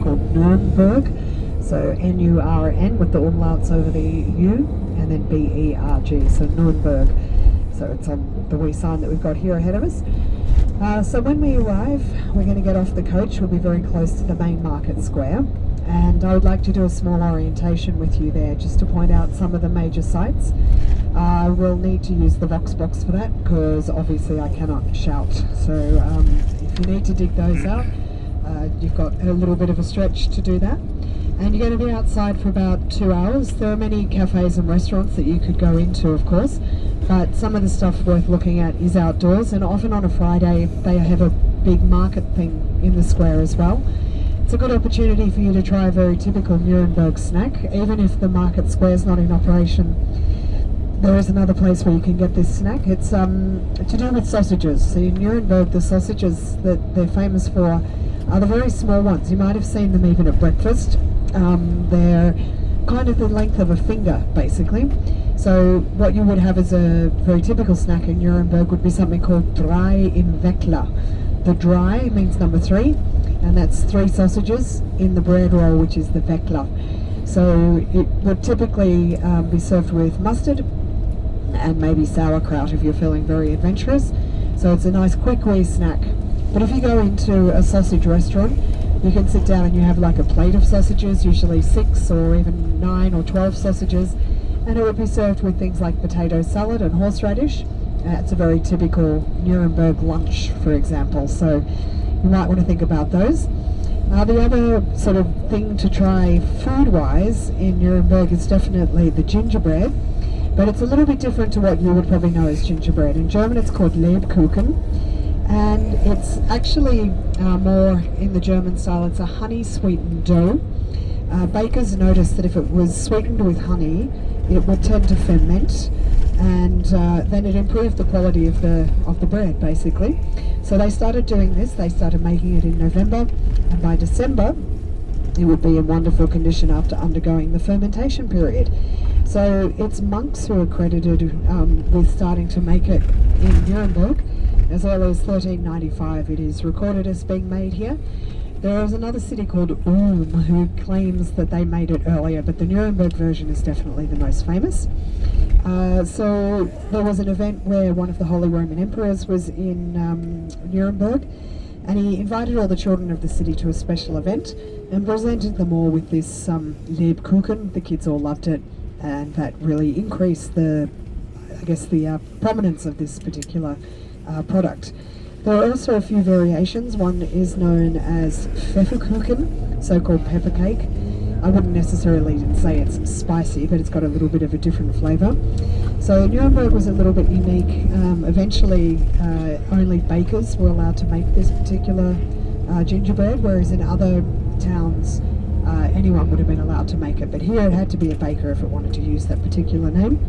called Nuremberg. So N-U-R-N with the umlauts over the U, and then B-E-R-G, so Nuremberg. So it's on the wee sign that we've got here ahead of us. So when we arrive, we're going to get off the coach. We'll be very close to the main market square, and I would like to do a small orientation with you there, just to point out some of the major sites. We'll need to use the Vox box for that, because obviously I cannot shout. So if you need to dig those out, you've got a little bit of a stretch to do that. And you're going to be outside for about 2 hours. There are many cafes and restaurants that you could go into, of course, but some of the stuff worth looking at is outdoors, and often on a Friday they have a big market thing in the square as well. It's a good opportunity for you to try a very typical Nuremberg snack. Even if the market square is not in operation, there is another place where you can get this snack. It's to do with sausages. So in Nuremberg, the sausages that they're famous for are the very small ones. You might have seen them even at breakfast. They're kind of the length of a finger, basically. So what you would have as a very typical snack in Nuremberg would be something called Drei im Weckler. The Drei means number 3, and that's 3 sausages in the bread roll, which is the Weckler. So it would typically be served with mustard and maybe sauerkraut if you're feeling very adventurous. So it's a nice quick wee snack. But if you go into a sausage restaurant, you can sit down and you have like a plate of sausages, usually 6 or even 9 or 12 sausages, and it would be served with things like potato salad and horseradish. It's a very typical Nuremberg lunch, for example, so you might want to think about those. The other sort of thing to try food-wise in Nuremberg is definitely the gingerbread, but it's a little bit different to what you would probably know as gingerbread. In German it's called Lebkuchen, and it's actually more in the German style. It's a honey-sweetened dough. Bakers noticed that if it was sweetened with honey, it would tend to ferment, and then it improved the quality of the bread, basically. So they started doing this. They started making it in November, and by December it would be in wonderful condition after undergoing the fermentation period. So it's monks who are credited with starting to make it in Nuremberg. As early as 1395 it is recorded as being made here. There is another city called Ulm who claims that they made it earlier, but the Nuremberg version is definitely the most famous. So there was an event where one of the Holy Roman Emperors was in Nuremberg, and he invited all the children of the city to a special event and presented them all with this Lebkuchen. The kids all loved it, and that really increased the prominence of this particular product. There are also a few variations. One is known as Pfefferkuchen, so-called pepper cake. I wouldn't necessarily say it's spicy, but it's got a little bit of a different flavour. So Nuremberg was a little bit unique. Eventually only bakers were allowed to make this particular gingerbread, whereas in other towns anyone would have been allowed to make it, but here it had to be a baker if it wanted to use that particular name.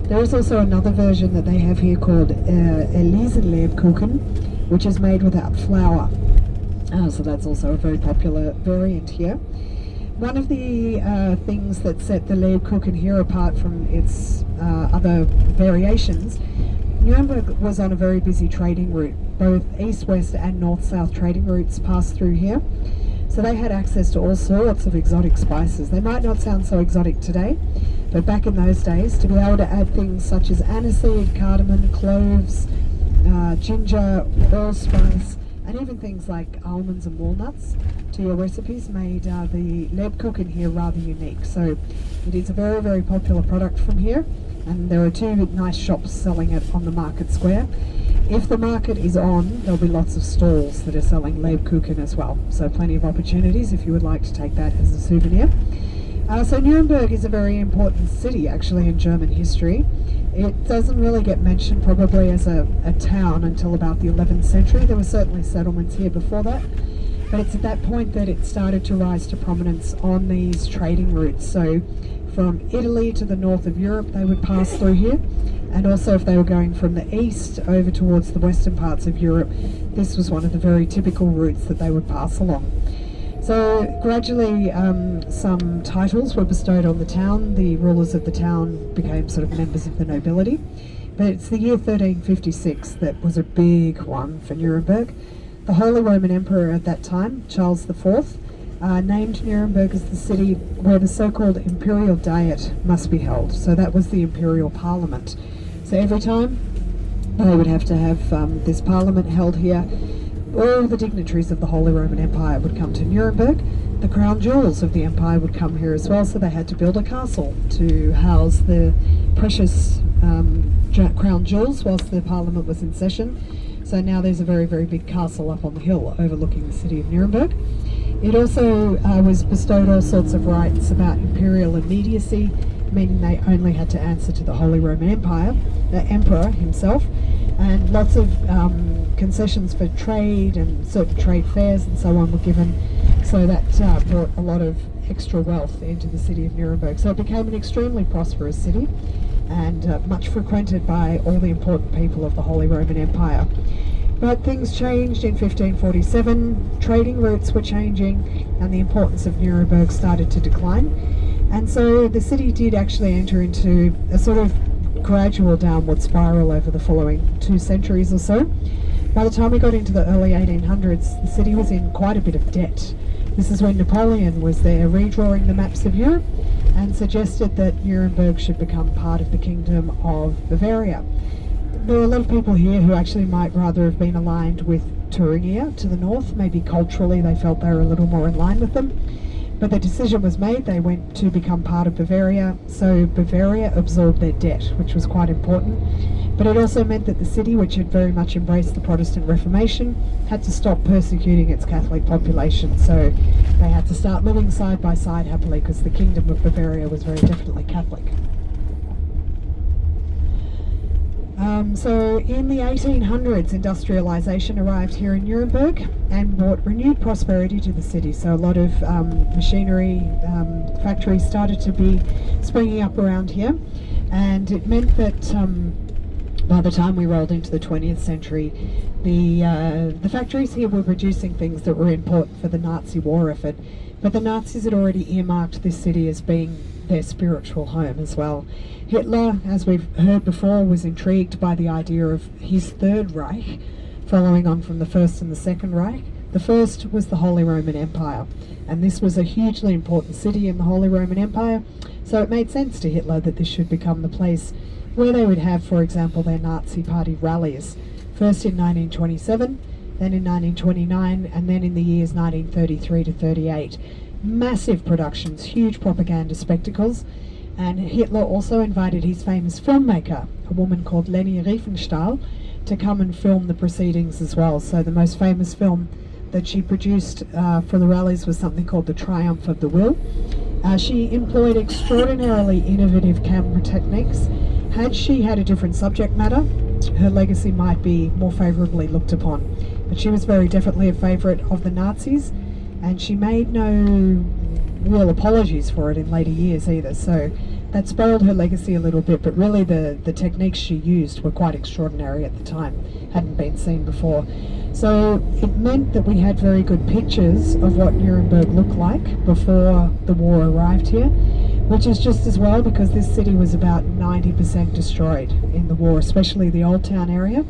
There is also another version that they have here called Elisenlebkuchen, which is made without flour. So that's also a very popular variant here. One of the things that set the Lebkuchen here apart from its other variations, Nuremberg was on a very busy trading route. Both east-west and north-south trading routes passed through here. So they had access to all sorts of exotic spices. They might not sound so exotic today, but back in those days, to be able to add things such as aniseed, cardamom, cloves, ginger, allspice, and even things like almonds and walnuts to your recipes made the Lebkuchen here rather unique. So it is a very, very popular product from here, and there are 2 nice shops selling it on the market square. If the market is on, there'll be lots of stalls that are selling Lebkuchen as well. So plenty of opportunities if you would like to take that as a souvenir. So Nuremberg is a very important city actually in German history. It doesn't really get mentioned probably as a town until about the 11th century. There were certainly settlements here before that, but it's at that point that it started to rise to prominence on these trading routes. So from Italy to the north of Europe they would pass through here, and also if they were going from the east over towards the western parts of Europe, this was one of the very typical routes that they would pass along. So gradually some titles were bestowed on the town. The rulers of the town became sort of members of the nobility. But it's the year 1356 that was a big one for Nuremberg. The Holy Roman Emperor at that time, Charles IV, named Nuremberg as the city where the so-called imperial diet must be held. So that was the imperial parliament. So every time they would have to have this parliament held here, all the dignitaries of the Holy Roman Empire would come to Nuremberg. The crown jewels of the empire would come here as well, so they had to build a castle to house the precious crown jewels whilst the parliament was in session. So now there's a very, very big castle up on the hill overlooking the city of Nuremberg. It also was bestowed all sorts of rights about imperial immediacy, meaning they only had to answer to the Holy Roman Empire, the emperor himself, and lots of concessions for trade and certain trade fairs and so on were given. So that brought a lot of extra wealth into the city of Nuremberg. So it became an extremely prosperous city and much frequented by all the important people of the Holy Roman Empire. But things changed in 1547, trading routes were changing, and the importance of Nuremberg started to decline. And so the city did actually enter into a sort of gradual downward spiral over the following 2 centuries or so. By the time we got into the early 1800s, the city was in quite a bit of debt. This is when Napoleon was there redrawing the maps of Europe and suggested that Nuremberg should become part of the Kingdom of Bavaria. There are a lot of people here who actually might rather have been aligned with Thuringia to the north. Maybe culturally they felt they were a little more in line with them. But the decision was made, they went to become part of Bavaria, so Bavaria absorbed their debt, which was quite important. But it also meant that the city, which had very much embraced the Protestant Reformation, had to stop persecuting its Catholic population. So they had to start living side by side happily, because the Kingdom of Bavaria was very definitely Catholic. So in the 1800s, industrialization arrived here in Nuremberg and brought renewed prosperity to the city. So a lot of machinery, factories started to be springing up around here, and it meant that by the time we rolled into the 20th century, the factories here were producing things that were important for the Nazi war effort, but the Nazis had already earmarked this city as being their spiritual home as well. Hitler, as we've heard before, was intrigued by the idea of his Third Reich, following on from the First and the Second Reich. The first was the Holy Roman Empire, and this was a hugely important city in the Holy Roman Empire, so it made sense to Hitler that this should become the place where they would have, for example, their Nazi party rallies, first in 1927, then in 1929, and then in the years 1933 to 38. Massive productions, huge propaganda spectacles, and Hitler also invited his famous filmmaker, a woman called Leni Riefenstahl, to come and film the proceedings as well. So the most famous film that she produced for the rallies was something called The Triumph of the Will. She employed extraordinarily innovative camera techniques. Had she had a different subject matter, her legacy might be more favourably looked upon. But she was very definitely a favourite of the Nazis, and she made no real apologies for it in later years either, so that spoiled her legacy a little bit, but really the techniques she used were quite extraordinary at the time, hadn't been seen before. So it meant that we had very good pictures of what Nuremberg looked like before the war arrived here, which is just as well because this city was about 90% destroyed in the war, especially the Old Town area.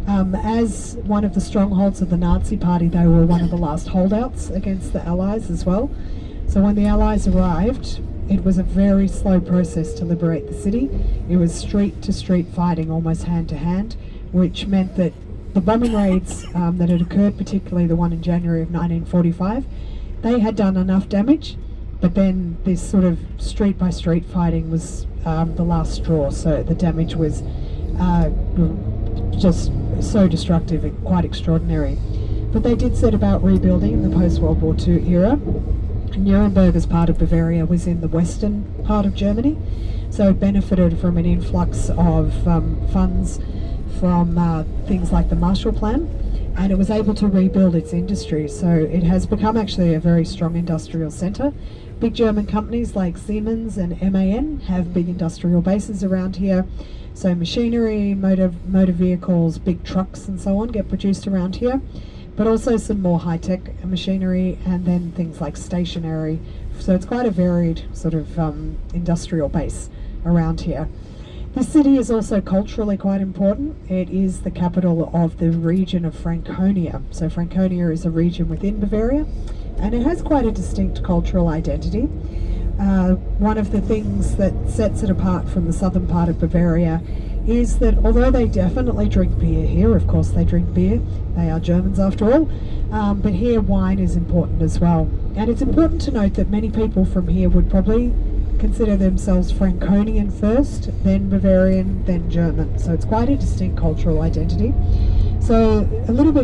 As one of the strongholds of the Nazi Party, they were one of the last holdouts against the Allies as well. So when the Allies arrived, it was a very slow process to liberate the city. It was street-to-street fighting, almost hand-to-hand, which meant that the bombing raids that had occurred, particularly the one in January of 1945, they had done enough damage, but then this sort of street-by-street fighting was the last straw, so the damage was just so destructive and quite extraordinary. But they did set about rebuilding in the post-World War II era. Nuremberg, as part of Bavaria, was in the western part of Germany, so it benefited from an influx of funds from things like the Marshall Plan, and it was able to rebuild its industry, so it has become actually a very strong industrial centre. Big German companies like Siemens and MAN have big industrial bases around here, so machinery, motor vehicles, big trucks and so on get produced around here, but also some more high-tech machinery, and then things like stationery. So it's quite a varied sort of industrial base around here. The city is also culturally quite important. It is the capital of the region of Franconia. So Franconia is a region within Bavaria, and it has quite a distinct cultural identity. One of the things that sets it apart from the southern part of Bavaria is that although they definitely drink beer here, of course they drink beer, they are Germans after all, but here wine is important as well. And it's important to note that many people from here would probably consider themselves Franconian first, then Bavarian, then German. So it's quite a distinct cultural identity. So a little bit